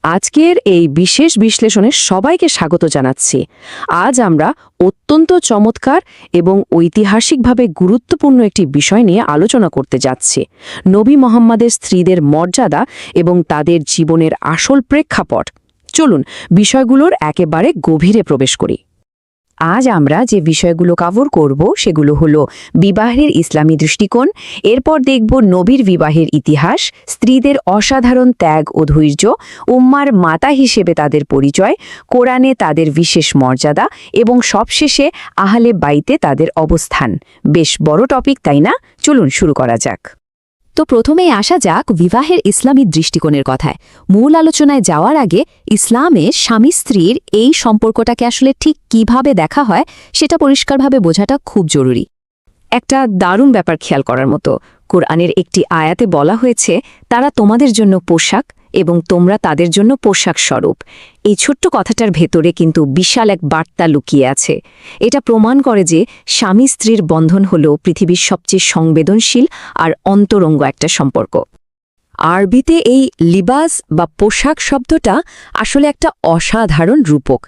আজকের এই বিশেষ বিশ্লেষণে সবাইকে স্বাগত জানাচ্ছি। আজ আমরা অত্যন্ত চমৎকার এবং ঐতিহাসিকভাবে গুরুত্বপূর্ণ একটি বিষয় নিয়ে আলোচনা করতে যাচ্ছি। নবী মুহাম্মদের স্ত্রীদের মর্যাদা এবং তাদের জীবনের আসল প্রেক্ষাপট। চলুন বিষয়গুলোর একেবারে গভীরে প্রবেশ করি। আজ আমরা যে বিষয়গুলো কভার করব সেগুলো হলো বিবাহের ইসলামী দৃষ্টিকোণ, এরপর দেখব নবীর বিবাহের ইতিহাস, স্ত্রীদের অসাধারণ ত্যাগ ও ধৈর্য, উম্মার মাতা হিসেবে তাদের পরিচয়, কোরআনে তাদের বিশেষ মর্যাদা এবং সবশেষে আহলে বাইতে তাদের অবস্থান। বেশ বড় টপিক, তাই না? চলুন শুরু করা যাক। তো প্রথমেই আসা যাক বিবাহের ইসলামী দৃষ্টিকোণের কথায়। মূল আলোচনায় যাওয়ার আগে ইসলামে স্বামী স্ত্রীর এই সম্পর্কটাকে আসলে ঠিক কিভাবে দেখা হয় সেটা পরিষ্কারভাবে বোঝাটা খুব জরুরি। একটা দারুণ ব্যাপার খেয়াল করার মতো, কোরআনের একটি আয়াতে বলা হয়েছে, তারা তোমাদের জন্য পোশাক এবং তোমরা তাদের জন্য পোশাক স্বরূপ। এই ছোট্ট কথাটার ভেতরে কিন্তু বিশাল এক বার্তা লুকিয়ে আছে। এটা প্রমাণ করে যে স্বামী স্ত্রীর বন্ধন হল পৃথিবীর সবচেয়ে সংবেদনশীল আর অন্তরঙ্গ একটা সম্পর্ক। আরবিতে এই লিবাস বা পোশাক শব্দটা আসলে একটা অসাধারণ রূপক।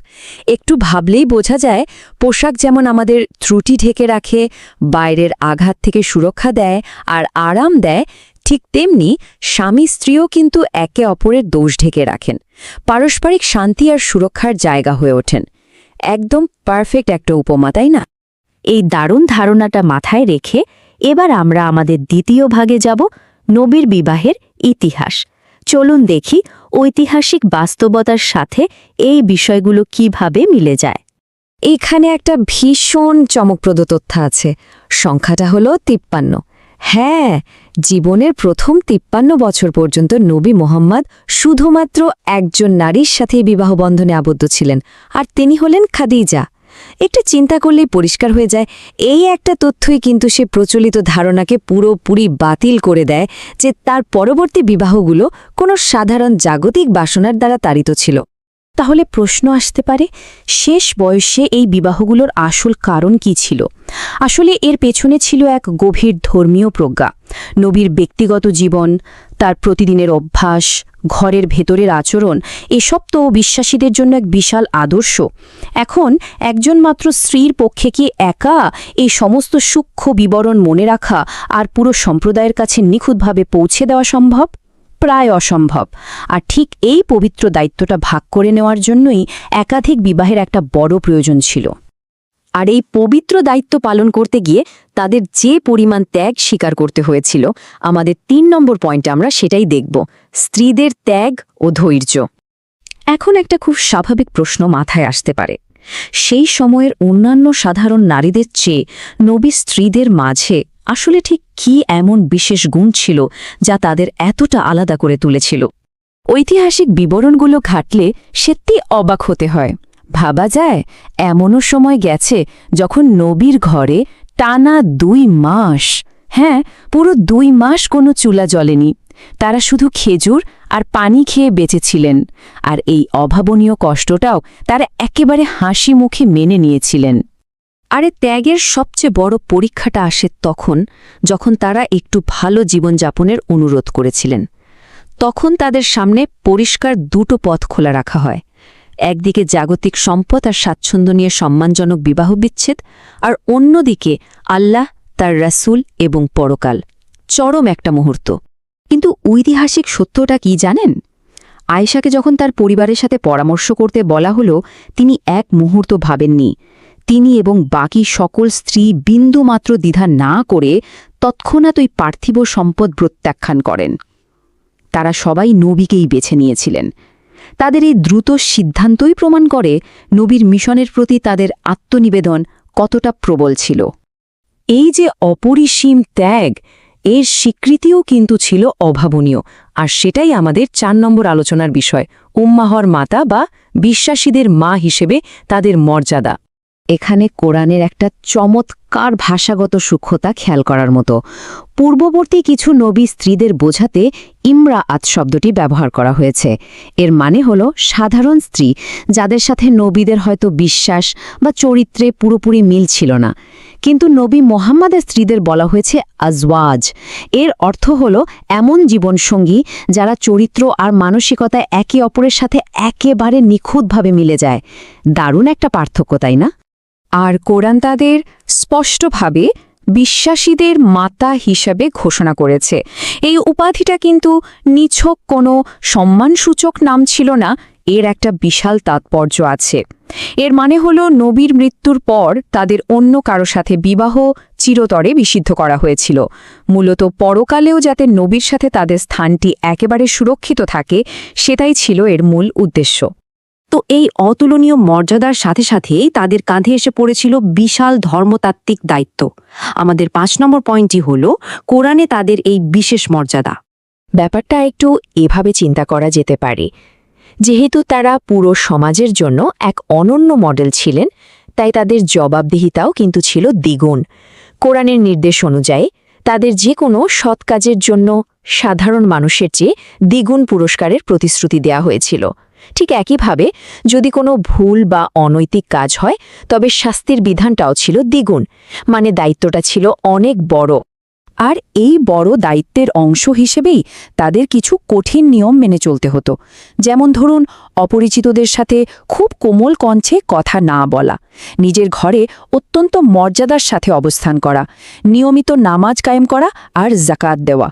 একটু ভাবলেই বোঝা যায়, পোশাক যেমন আমাদের ত্রুটি ঢেকে রাখে, বাইরের আঘাত থেকে সুরক্ষা দেয় আর আরাম দেয়, ঠিক তেমনি স্বামী স্ত্রীও কিন্তু একে অপরের দোষ ঢেকে রাখেন, পারস্পরিক শান্তি আর সুরক্ষার জায়গা হয়ে ওঠেন। একদম পারফেক্ট একটা উপমা, তাই না? এই দারুণ ধারণাটা মাথায় রেখে এবার আমরা আমাদের দ্বিতীয় ভাগে যাব, নবীর বিবাহের ইতিহাস। চলুন দেখি ঐতিহাসিক বাস্তবতার সাথে এই বিষয়গুলো কিভাবে মিলে যায়। এইখানে একটা ভীষণ চমকপ্রদ তথ্য আছে। সংখ্যাটা হলো 53। হ্যাঁ, জীবনের প্রথম 53 বছর পর্যন্ত নবী মুহাম্মদ শুধুমাত্র একজন নারীর সাথে বিবাহ বন্ধনে আবদ্ধ ছিলেন, আর তিনি হলেন খাদিজা। একটু চিন্তা করলেই পরিষ্কার হয়ে যায়, এই একটা তথ্যই কিন্তু সে প্রচলিত ধারণাকে পুরোপুরি বাতিল করে দেয় যে তার পরবর্তী বিবাহগুলো কোনো সাধারণ জাগতিক বাসনার দ্বারা তাড়িত ছিল। তাহলে প্রশ্ন আসতে পারে, শেষ বয়সে এই বিবাহগুলোর আসল কারণ কি ছিল? আসলে এর পেছনে ছিল এক গভীর ধর্মীয় প্রজ্ঞা। নবীর ব্যক্তিগত জীবন, তার প্রতিদিনের অভ্যাস, ঘরের ভেতরের আচরণ, এসব তো বিশ্বাসীদের জন্য এক বিশাল আদর্শ। এখন একজন মাত্র স্ত্রীর পক্ষে কি একা এই সমস্ত সূক্ষ্ম বিবরণ মনে রাখা আর পুরো সম্প্রদায়ের কাছে নিখুঁতভাবে পৌঁছে দেওয়া সম্ভব? প্রায় অসম্ভব। আর ঠিক এই পবিত্র দায়িত্বটা ভাগ করে নেওয়ার জন্যই একাধিক বিবাহের একটা বড় প্রয়োজন ছিল। আর এই পবিত্র দায়িত্ব পালন করতে গিয়ে তাদের যে পরিমাণ ত্যাগ স্বীকার করতে হয়েছিল, আমাদের 3 নম্বর পয়েন্টে আমরা সেটাই দেখব, স্ত্রীদের ত্যাগ ও ধৈর্য। এখন একটা খুব স্বাভাবিক প্রশ্ন মাথায় আসতে পারে, সেই সময়ের অন্যান্য সাধারণ নারীদের চেয়ে নবী স্ত্রীদের মাঝে আসলে ঠিক কি এমন বিশেষ গুণ ছিল যা তাদের এতটা আলাদা করে তুলেছিল? ঐতিহাসিক বিবরণগুলো ঘাটলে সত্যি অবাক হতে হয়। ভাবা যায়, এমনও সময় গেছে যখন নবীর ঘরে টানা 2 মাস, হ্যাঁ পুরো 2 মাস কোনো চুলা জ্বলেনি। তারা শুধু খেজুর আর পানি খেয়ে বেঁচেছিলেন, আর এই অভাবনীয় কষ্টটাও তারা একেবারে হাসি মুখে মেনে নিয়েছিলেন। আরে ত্যাগের সবচেয়ে বড় পরীক্ষাটা আসে তখন, যখন তারা একটু ভালো জীবনযাপনের অনুরোধ করেছিলেন। তখন তাদের সামনে পরিষ্কার 2টো পথ খোলা রাখা হয়। একদিকে জাগতিক সম্পদ আর স্বাচ্ছন্দ্য নিয়ে সম্মানজনক বিবাহ বিচ্ছেদ, আর অন্যদিকে আল্লাহ, তার রাসূল এবং পরকাল। চরম একটা মুহূর্ত। কিন্তু ঐতিহাসিক সত্যটা কি জানেন? আয়েশাকে যখন তার পরিবারের সাথে পরামর্শ করতে বলা হলো, তিনি এক মুহূর্ত ভাবেননি। তিনি এবং বাকি সকল স্ত্রী বিন্দুমাত্র দ্বিধা না করে তৎক্ষণাৎ ওই পার্থিব সম্পদ প্রত্যাখ্যান করেন। তারা সবাই নবীকেই বেছে নিয়েছিলেন। তাদের এই দ্রুত সিদ্ধান্তই প্রমাণ করে নবীর মিশনের প্রতি তাদের আত্মনিবেদন কতটা প্রবল ছিল। এই যে অপরিসীম ত্যাগ, এর স্বীকৃতিও কিন্তু ছিল অভাবনীয়, আর সেটাই আমাদের 4 নম্বর আলোচনার বিষয়, উম্মাহর মাতা বা বিশ্বাসীদের মা হিসেবে তাদের মর্যাদা। এখানে কোরআনের একটা চমৎকার ভাষাগত সূক্ষ্মতা খেয়াল করার মতো। পূর্ববর্তী কিছু নবী স্ত্রীদের বোঝাতে ইমরাআত শব্দটি ব্যবহার করা হয়েছে। এর মানে হল সাধারণ স্ত্রী, যাদের সাথে নবীদের হয়তো বিশ্বাস বা চরিত্রে পুরোপুরি মিল ছিল না, কিন্তু নবী মোহাম্মদের স্ত্রীদের বলা হয়েছে আজওয়াজ। এর অর্থ হল এমন জীবনসঙ্গী যারা চরিত্র আর মানসিকতায় একে অপরের সাথে একেবারে নিখুঁতভাবে মিলে যায়। দারুণ একটা পার্থক্য, তাই না? আর কোরআন তাদের স্পষ্টভাবে বিশ্বাসীদের মাতা হিসাবে ঘোষণা করেছে। এই উপাধিটা কিন্তু নিছক কোনো সম্মানসূচক নাম ছিল না, এর একটা বিশাল তাৎপর্য আছে। এর মানে হল নবীর মৃত্যুর পর তাদের অন্য কারো সাথে বিবাহ চিরতরে নিষিদ্ধ করা হয়েছিল, মূলত পরকালেও যাতে নবীর সাথে তাদের স্থানটি একেবারে সুরক্ষিত থাকে, সেটাই ছিল এর মূল উদ্দেশ্য। তো এই অতুলনীয় মর্যাদার সাথে সাথেই তাদের কাঁধে এসে পড়েছিল বিশাল ধর্মতাত্ত্বিক দায়িত্ব। আমাদের 5 নম্বর পয়েন্টটি হল কোরআনে তাদের এই বিশেষ মর্যাদা। ব্যাপারটা একটু এভাবে চিন্তা করা যেতে পারে, যেহেতু তারা পুরো সমাজের জন্য এক অনন্য মডেল ছিলেন, তাই তাদের জবাবদিহিতাও কিন্তু ছিল দ্বিগুণ। কোরআনের নির্দেশ অনুযায়ী তাদের যে কোনো সৎ কাজের জন্য সাধারণ মানুষের চেয়ে দ্বিগুণ পুরস্কারের প্রতিশ্রুতি দেওয়া হয়েছিল। ঠিক একইভাবে যদি কোনো ভুল বা অনৈতিক কাজ হয়, তবে শাস্তির বিধানটাও ছিল দ্বিগুণ, মানে দায়িত্বটা ছিল অনেক বড়। আর এই বড় দায়িত্বের অংশ হিসেবেই তাদের কিছু কঠিন নিয়ম মেনে চলতে হতো। যেমন ধরুন, অপরিচিতদের সাথে খুব কোমল কণ্ঠে কথা না বলা, নিজের ঘরে অত্যন্ত মর্যাদার সাথে অবস্থান করা, নিয়মিত নামাজ কায়েম করা আর জাকাত দেওয়া।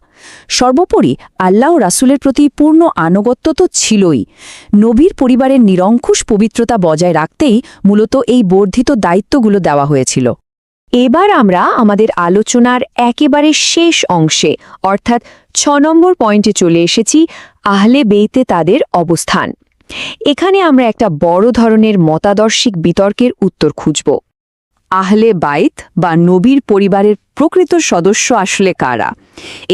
সর্বোপরি আল্লাহ ও রাসূলের প্রতি পূর্ণ আনুগত্য তো ছিলই। নবীর পরিবারের নিরঙ্কুশ পবিত্রতা বজায় রাখতেই মূলত এই বর্ধিত দায়িত্বগুলো দেওয়া হয়েছিল। এবার আমরা আমাদের আলোচনার একেবারে শেষ অংশে, অর্থাৎ 6 নম্বর পয়েন্টে চলে এসেছি, আহলে বেইতে তাদের অবস্থান। এখানে আমরা একটা বড় ধরনের মতাদর্শিক বিতর্কের উত্তর খুঁজব। আহলে বাইত বা নবীর পরিবারের প্রকৃত সদস্য আসলে কারা?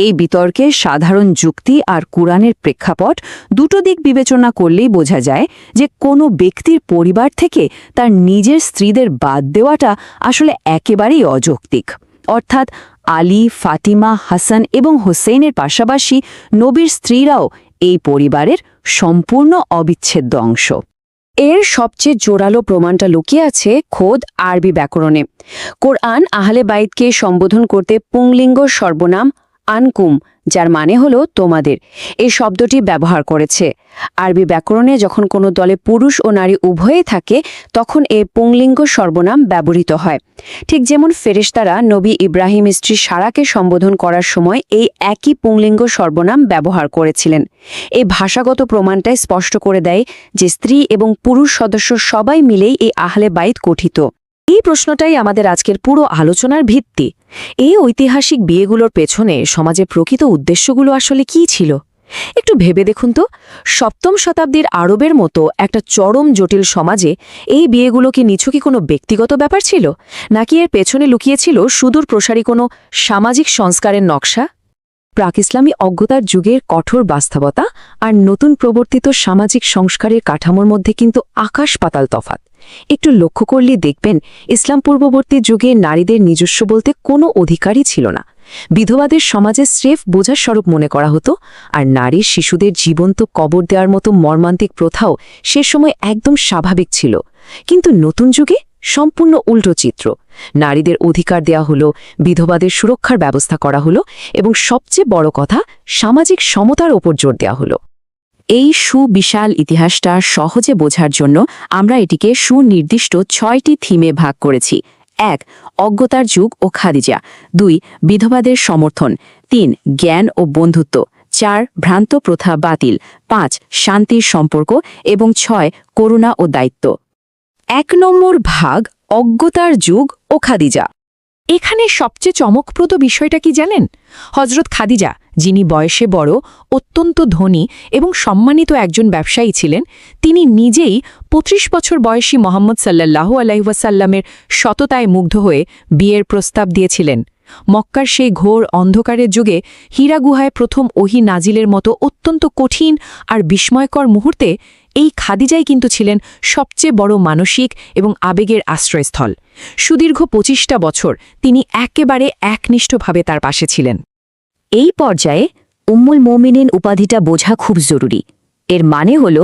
এই বিতর্কে সাধারণ যুক্তি আর কুরআনের প্রেক্ষাপট দুটো দিক বিবেচনা করলেই বোঝা যায় যে কোনো ব্যক্তির পরিবার থেকে তার নিজের স্ত্রীদের বাদ দেওয়াটা আসলে একেবারেই অযৌক্তিক। অর্থাৎ আলী, ফাতিমা, হাসান এবং হোসেনের পাশাপাশি নবীর স্ত্রীরাও এই পরিবারের সম্পূর্ণ অবিচ্ছেদ্য অংশ। এর সবচেয়ে জোরালো প্রমাণটা লুকিয়ে আছে খোদ আরবি ব্যাকরণে। কোরআন আহলে বাইতকে সম্বোধন করতে পুংলিঙ্গ সর্বনাম আনকুম, যার মানে হলো তোমাদের, এই শব্দটি ব্যবহার করেছে। আরবি ব্যাকরণে যখন কোনো দলে পুরুষ ও নারী উভয়েই থাকে, তখন এ পুংলিঙ্গ সর্বনাম ব্যবহৃত হয়। ঠিক যেমন ফেরেশতারা নবী ইব্রাহিম স্ত্রী সারাকে সম্বোধন করার সময় এই একই পুংলিঙ্গ সর্বনাম ব্যবহার করেছিলেন। এই ভাষাগত প্রমাণটাই স্পষ্ট করে দেয় যে স্ত্রী এবং পুরুষ সদস্য সবাই মিলেই এই আহলে বাইত গঠিত। এই প্রশ্নটাই আমাদের আজকের পুরো আলোচনার ভিত্তি। এই ঐতিহাসিক বিয়েগুলোর পেছনে সমাজের প্রকৃত উদ্দেশ্যগুলো আসলে কী ছিল? একটু ভেবে দেখুন তো, 7ম শতাব্দীর আরবের মতো একটা চরম জটিল সমাজে এই বিয়েগুলো কি নিছকই কোনো ব্যক্তিগত ব্যাপার ছিল, নাকি এর পেছনে লুকিয়েছিল সুদূর প্রসারী কোনো সামাজিক সংস্কারের নকশা? প্রাক ইসলামী অজ্ঞতার যুগের কঠোর বাস্তবতা আর নতুন প্রবর্তিত সামাজিক সংস্কারের কাঠামোর মধ্যে কিন্তু আকাশ পাতাল তফাৎ। একটু লক্ষ্য করলে দেখবেন, ইসলাম পূর্ববর্তী যুগে নারীদের নিজস্ব বলতে কোনো অধিকারই ছিল না। বিধবাদের সমাজে স্রেফ বোঝার স্বরূপ মনে করা হতো, আর নারীর শিশুদের জীবন্ত কবর দেওয়ার মতো মর্মান্তিক প্রথাও সে সময় একদম স্বাভাবিক ছিল। কিন্তু নতুন যুগে সম্পূর্ণ উল্টো চিত্র। নারীদের অধিকার দেয়া হলো, বিধবাদের সুরক্ষার ব্যবস্থা করা হলো, এবং সবচেয়ে বড় কথা, সামাজিক সমতার ওপর জোর দেওয়া হলো। এই সুবিশাল ইতিহাসটা সহজে বোঝার জন্য আমরা এটিকে সুনির্দিষ্ট 6টি থিমে ভাগ করেছি। 1. অজ্ঞতার যুগ ও খাদিজা। 2. বিধবাদের সমর্থন। 3. জ্ঞান ও বন্ধুত্ব। 4. ভ্রান্ত প্রথা বাতিল। 5. শান্তির সম্পর্ক। এবং 6. করুণা ও দায়িত্ব। 1 নম্বর ভাগ, অজ্ঞতার যুগ ও খাদিজা। এখানে সবচেয়ে চমকপ্রদ বিষয়টা কি জানেন? হযরত খাদিজা, যিনি বয়সে বড়, অত্যন্ত ধনী এবং সম্মানিত একজন ব্যবসায়ী ছিলেন, তিনি নিজেই 25 বছর বয়সী মোহাম্মদ সাল্লাল্লাহু আলাইহি ওয়াসাল্লামের সততায় মুগ্ধ হয়ে বিয়ের প্রস্তাব দিয়েছিলেন। মক্কার সেই ঘোর অন্ধকারের যুগে হীরা গুহায় প্রথম ওহী নাজিলের মতো অত্যন্ত কঠিন আর বিস্ময়কর মুহূর্তে এই খাদিজাই কিন্তু ছিলেন সবচেয়ে বড় মানসিক এবং আবেগের আশ্রয়স্থল। সুদীর্ঘ 25টা বছর তিনি একেবারে একনিষ্ঠভাবে তার পাশে ছিলেন। এই পর্যায়ে উম্মুল মুমিনিন উপাধিটা বোঝা খুব জরুরি। এর মানে হল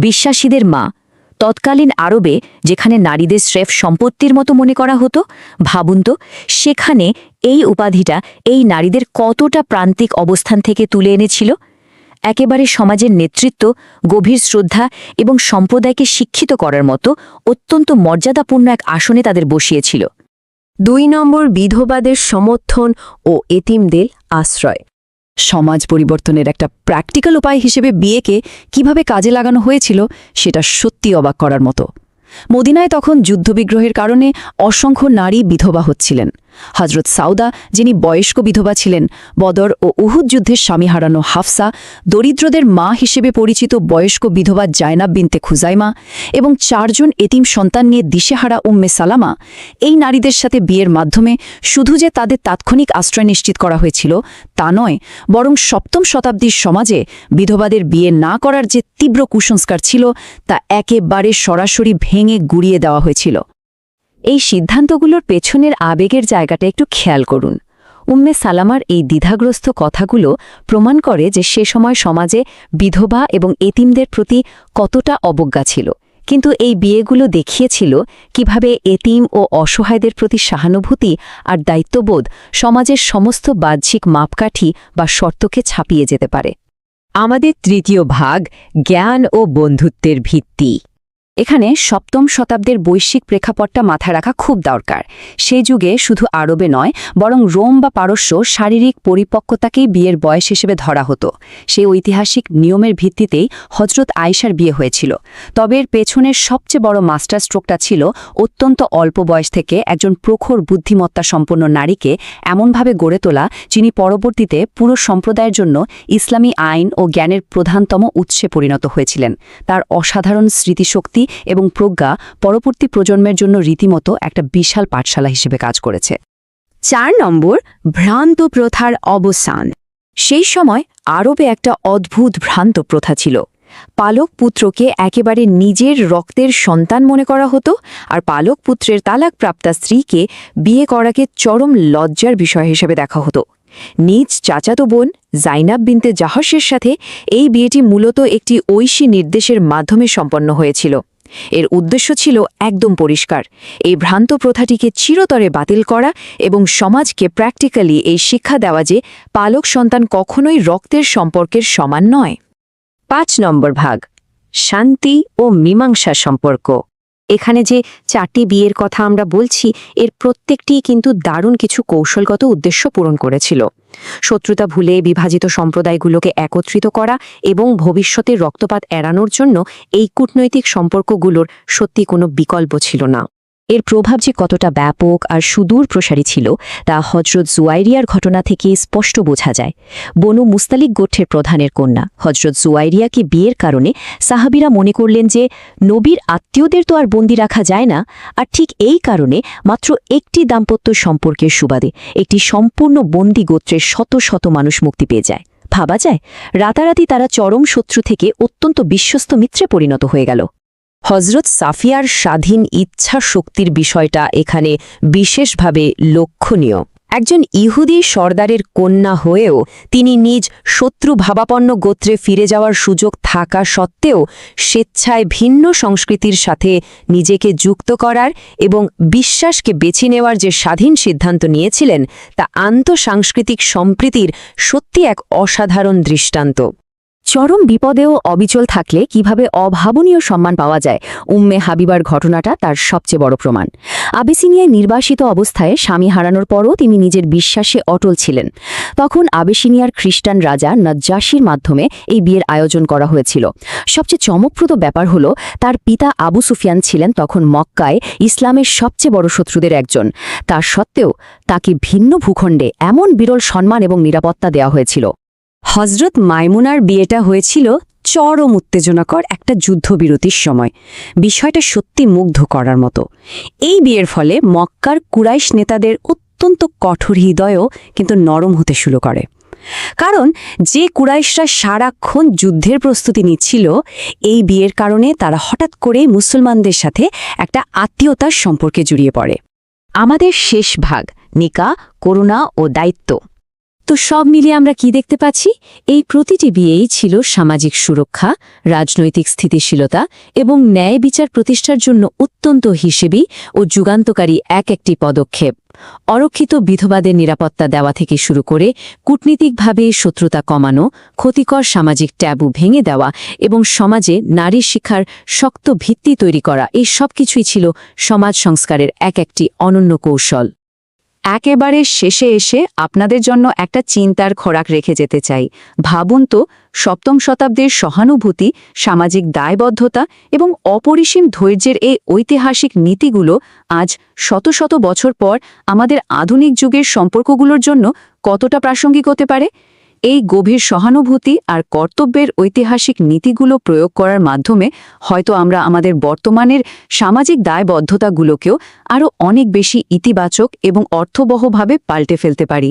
বিশ্বাসীদের মা। তৎকালীন আরবে যেখানে নারীদের স্রেফ সম্পত্তির মতো মনে করা হতো, ভাবুন তো সেখানে এই উপাধিটা এই নারীদের কতটা প্রান্তিক অবস্থান থেকে তুলে এনেছিল। একেবারে সমাজের নেতৃত্ব, গভীর শ্রদ্ধা এবং সম্প্রদায়কে শিক্ষিত করার মতো অত্যন্ত মর্যাদাপূর্ণ এক আসনে তাদের বসিয়েছিল। 2 নম্বর, বিধবাদের সমর্থন ও এতিমদের আশ্রয়। সমাজ পরিবর্তনের একটা প্র্যাকটিক্যাল উপায় হিসেবে বিয়েকে কিভাবে কাজে লাগানো হয়েছিল সেটা সত্যি অবাক করার মতো। মদিনায় তখন যুদ্ধবিগ্রহের কারণে অসংখ্য নারী বিধবা হচ্ছিলেন। হজরত সাউদা, যিনি বয়স্ক বিধবা ছিলেন, বদর ও উহুদ যুদ্ধের স্বামী হারানো হাফসা, দরিদ্রদের মা হিসেবে পরিচিত বয়স্ক বিধবা জায়নাব বিনতে খুজাইমা এবং 4 জন এতিম সন্তান নিয়ে দিশেহারা উম্মে সালামা, এই নারীদের সাথে বিয়ের মাধ্যমে শুধু যে তাদের তাৎক্ষণিক আশ্রয় নিশ্চিত করা হয়েছিল তা নয়, বরং 7ম শতাব্দীর সমাজে বিধবাদের বিয়ে না করার যে তীব্র কুসংস্কার ছিল তা একেবারে সরাসরি ভেঙে গুড়িয়ে দেওয়া হয়েছিল। এই সিদ্ধান্তগুলোর পেছনের আবেগের জায়গাটা একটু খেয়াল করুন। উম্মে সালামার এই দ্বিধাগ্রস্ত কথাগুলো প্রমাণ করে যে সে সময় সমাজে বিধবা এবং এতিমদের প্রতি কতটা অবজ্ঞা ছিল, কিন্তু এই বিয়েগুলো দেখিয়েছিল কিভাবে এতিম ও অসহায়দের প্রতি সহানুভূতি আর দায়িত্ববোধ সমাজের সমস্ত বাহ্যিক মাপকাঠি বা শর্তকে ছাপিয়ে যেতে পারে। আমাদের তৃতীয় ভাগ, জ্ঞান ও বন্ধুত্বের ভিত্তি। এখানে 7ম শতাব্দীর বৈশ্বিক প্রেক্ষাপটটা মাথায় রাখা খুব দরকার। সে যুগে শুধু আরবে নয়, বরং রোম বা পারস্য শারীরিক পরিপক্কতাকেই বিয়ের বয়স হিসেবে ধরা হতো। সেই ঐতিহাসিক নিয়মের ভিত্তিতেই হজরত আয়েশার বিয়ে হয়েছিল। তবে এর পেছনের সবচেয়ে বড় মাস্টার স্ট্রোকটা ছিল অত্যন্ত অল্প বয়স থেকে একজন প্রখর বুদ্ধিমত্তা সম্পন্ন নারীকে এমনভাবে গড়ে তোলা, যিনি পরবর্তীতে পুরো সম্প্রদায়ের জন্য ইসলামী আইন ও জ্ঞানের প্রধানতম উৎসে পরিণত হয়েছিলেন। তার অসাধারণ স্মৃতিশক্তি এবং প্রজ্ঞা পরবর্তী প্রজন্মের জন্য রীতিমতো একটা বিশাল পাঠশালা হিসেবে কাজ করেছে। 4 নম্বর, ভ্রান্ত প্রথার অবসান। সেই সময় আরবে একটা অদ্ভুত ভ্রান্ত প্রথা ছিল। পালক পুত্রকে একেবারে নিজের রক্তের সন্তান মনে করা হতো, আর পালক পুত্রের তালাকপ্রাপ্তা স্ত্রীকে বিয়ে করাকে চরম লজ্জার বিষয় হিসেবে দেখা হতো। নিজ চাচাতো বোন জাইনাব বিনতে জাহশের সাথে এই বিয়েটি মূলত একটি ঐশী নির্দেশের মাধ্যমে সম্পন্ন হয়েছিল। এর উদ্দেশ্য ছিল একদম পরিষ্কার, এই ভ্রান্ত প্রথাটিকে চিরতরে বাতিল করা এবং সমাজকে প্র্যাকটিক্যালি এই শিক্ষা দেওয়া যে পালক সন্তান কখনোই রক্তের সম্পর্কের সমান নয়। 5 নম্বর ভাগ, শান্তি ও মীমাংসা সম্পর্ক। এখানে যে 4টি বিয়ের কথা আমরা বলছি, এর প্রত্যেকটিই কিন্তু দারুণ কিছু কৌশলগত উদ্দেশ্য পূরণ করেছিল। শত্রুতা ভুলে বিভাজিত সম্প্রদায়গুলোকে একত্রিত করা এবং ভবিষ্যতের রক্তপাত এড়ানোর জন্য এই কূটনৈতিক সম্পর্কগুলোর সত্যি কোনো বিকল্প ছিল না। এর প্রভাব যে কতটা ব্যাপক আর সুদূর প্রসারী ছিল তা হজরত জুয়াইরিয়ার ঘটনা থেকে স্পষ্ট বোঝা যায়। বনু মুস্তালিক গোত্রের প্রধানের কন্যা হজরত জুয়াইরিয়াকে বিয়ের কারণে সাহাবীরা মনে করলেন যে নবীর আত্মীয়দের তো আর বন্দী রাখা যায় না, আর ঠিক এই কারণে মাত্র একটি দাম্পত্য সম্পর্কের সুবাদে একটি সম্পূর্ণ বন্দী গোত্রের শত শত মানুষ মুক্তি পেয়ে যায়। ভাবা যায়, রাতারাতি তারা চরম শত্রু থেকে অত্যন্ত বিশ্বস্ত মিত্রে পরিণত হয়ে গেল। হজরত সাফিয়ার স্বাধীন ইচ্ছা শক্তির বিষয়টা এখানে বিশেষভাবে লক্ষণীয়। একজন ইহুদি সর্দারের কন্যা হয়েও তিনি নিজ শত্রু ভাবাপন্ন গোত্রে ফিরে যাওয়ার সুযোগ থাকা সত্ত্বেও স্বেচ্ছায় ভিন্ন সংস্কৃতির সাথে নিজেকে যুক্ত করার এবং বিশ্বাসকে বেছে নেওয়ার যে স্বাধীন সিদ্ধান্ত নিয়েছিলেন তা আন্তঃসাংস্কৃতিক সম্প্রীতির সত্যি এক অসাধারণ দৃষ্টান্ত। চরম বিপদেও অবিচল থাকলে কিভাবে অভাবনীয় সম্মান পাওয়া যায়, উম্মে হাবিবার ঘটনাটা তার সবচেয়ে বড় প্রমাণ। আবেসিনিয়ায় নির্বাসিত অবস্থায় স্বামী হারানোর পরও তিনি নিজের বিশ্বাসে অটল ছিলেন। তখন আবেসিনিয়ার খ্রিস্টান রাজা নজ্জাশির মাধ্যমে এই বিয়ের আয়োজন করা হয়েছিল। সবচেয়ে চমকপ্রদ ব্যাপার হলো তার পিতা আবু সুফিয়ান ছিলেন তখন মক্কায় ইসলামের সবচেয়ে বড় শত্রুদের একজন। তা সত্ত্বেও তাকে ভিন্ন ভূখণ্ডে এমন বিরল সম্মান এবং নিরাপত্তা দেওয়া হয়েছিল। হজরত মাইমুনার বিয়েটা হয়েছিল চরম উত্তেজনাকর একটা যুদ্ধবিরতির সময়। বিষয়টা সত্যি মুগ্ধ করার মতো। এই বিয়ের ফলে মক্কার কুরাইশ নেতাদের অত্যন্ত কঠোর হৃদয়ও কিন্তু নরম হতে শুরু করে। কারণ যে কুরাইশরা সারাক্ষণ যুদ্ধের প্রস্তুতি নিচ্ছিল, এই বিয়ের কারণে তারা হঠাৎ করে মুসলমানদের সাথে একটা আত্মীয়তার সম্পর্কে জড়িয়ে পড়ে। আমাদের শেষ ভাগ, নিকা, করুণা ও দায়িত্ব। তো সব মিলিয়ে আমরা কি দেখতে পাচ্ছি? এই প্রতিটি বিয়েই ছিল সামাজিক সুরক্ষা, রাজনৈতিক স্থিতিশীলতা এবং ন্যায় বিচার প্রতিষ্ঠার জন্য অত্যন্ত হিসেবি ও যুগান্তকারী একটি পদক্ষেপ। অরক্ষিত বিধবাদের নিরাপত্তা দেওয়া থেকে শুরু করে কূটনীতিকভাবে শত্রুতা কমানো, ক্ষতিকর সামাজিক ট্যাবু ভেঙে দেওয়া এবং সমাজে নারী শিক্ষার শক্ত ভিত্তি তৈরি করা, এই সব কিছুই ছিল সমাজ সংস্কারের একটি অনন্য কৌশল। একেবারে শেষে এসে আপনাদের জন্য একটা চিন্তার খোরাক রেখে যেতে চাই। ভাবুন তো, সপ্তম শতাব্দীর সহানুভূতি, সামাজিক দায়বদ্ধতা এবং অপরিসীম ধৈর্যের এই ঐতিহাসিক নীতিগুলো আজ শত শত বছর পর আমাদের আধুনিক যুগের সম্পর্কগুলোর জন্য কতটা প্রাসঙ্গিক হতে পারে। এই গভীর সহানুভূতি আর কর্তব্যের ঐতিহাসিক নীতিগুলো প্রয়োগ করার মাধ্যমে হয়তো আমরা আমাদের বর্তমানের সামাজিক দায়বদ্ধতাগুলোকেও আরও অনেক বেশি ইতিবাচক এবং অর্থবহভাবে পাল্টে ফেলতে পারি।